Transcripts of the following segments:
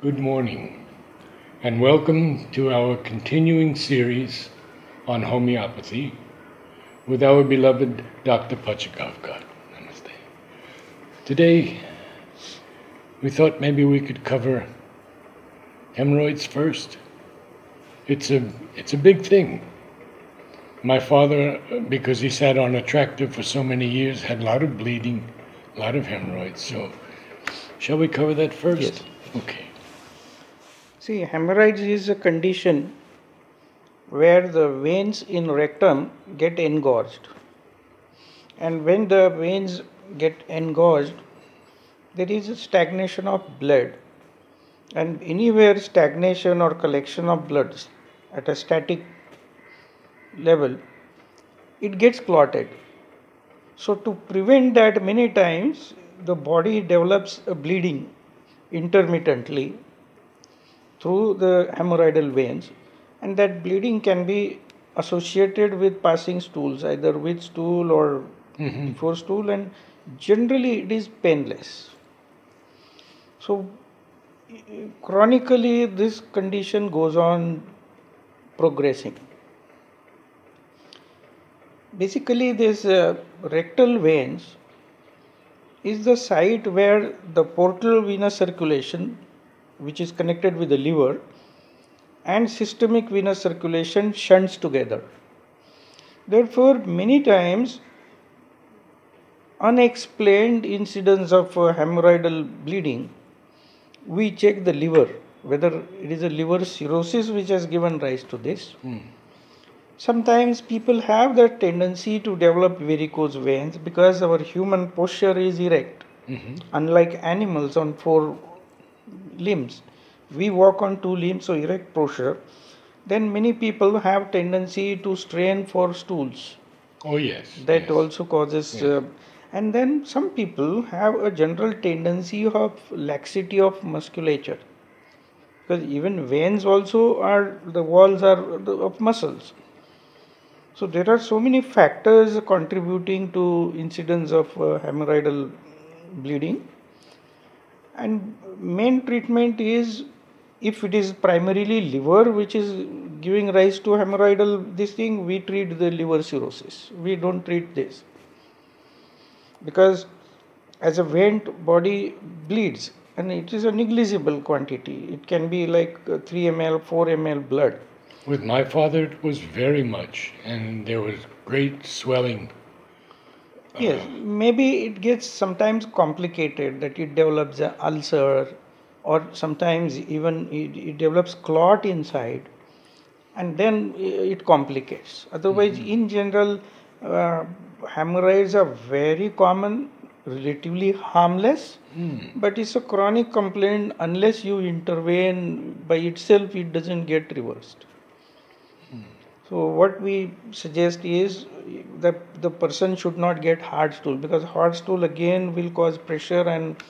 Good morning, and welcome to our continuing series on homeopathy with our beloved Dr. Pachegaonkar. Namaste. Today, we thought maybe we could cover hemorrhoids first. It's a big thing. My father, because he sat on a tractor for so many years, had a lot of bleeding, a lot of hemorrhoids. So, shall we cover that first? Yes. Okay. See, hemorrhoids is a condition where the veins in rectum get engorged. And when the veins get engorged, there is a stagnation of blood. And anywhere stagnation or collection of blood at a static level, it gets clotted. So to prevent that, many times the body develops a bleeding intermittently through the hemorrhoidal veins, and that bleeding can be associated with passing stools, either with stool or before stool, and generally it is painless. So chronically this condition goes on progressing. Basically, this rectal veins is the site where the portal venous circulation, which is connected with the liver, and systemic venous circulation shunts together. Therefore, many times unexplained incidents of hemorrhoidal bleeding, we check the liver, whether it is a liver cirrhosis which has given rise to this. Sometimes people have that tendency to develop varicose veins because our human posture is erect. Unlike animals on 4 limbs, we walk on 2 limbs, so erect posture. Then many people have tendency to strain for stools. Oh yes. That yes. also causes, and then some people have a general tendency of laxity of musculature, because even veins also are, the walls are of muscles. So there are so many factors contributing to incidence of hemorrhoidal bleeding, and main treatment is, if it is primarily liver which is giving rise to hemorrhoidal this thing, we treat the liver cirrhosis. We don't treat this, because as a vein body bleeds and it is a negligible quantity. It can be like 3 ml, 4 ml blood. With my father, it was very much, and there was great swelling. Yes, maybe it gets sometimes complicated, that it develops an ulcer, or sometimes even it develops clot inside, and then it complicates. Otherwise, in general, hemorrhoids are very common, relatively harmless, but it's a chronic complaint. Unless you intervene by itself, it doesn't get reversed. So what we suggest is that the person should not get hard stool, because hard stool again will cause pressure and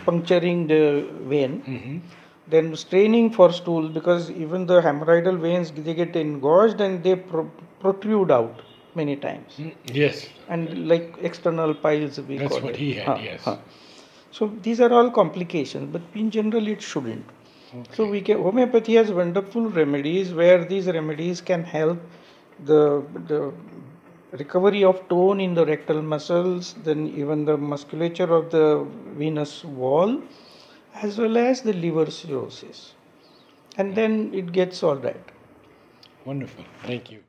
puncturing the vein. Then straining for stool, because even the hemorrhoidal veins, they get engorged and they protrude out many times. Yes. And like external piles, we That's call what it. he had, yes. So these are all complications, but in general it shouldn't. So we can, homeopathy has wonderful remedies where these remedies can help the recovery of tone in the rectal muscles, then even the musculature of the venous wall, as well as the liver cirrhosis. And then it gets all right. Wonderful. Thank you.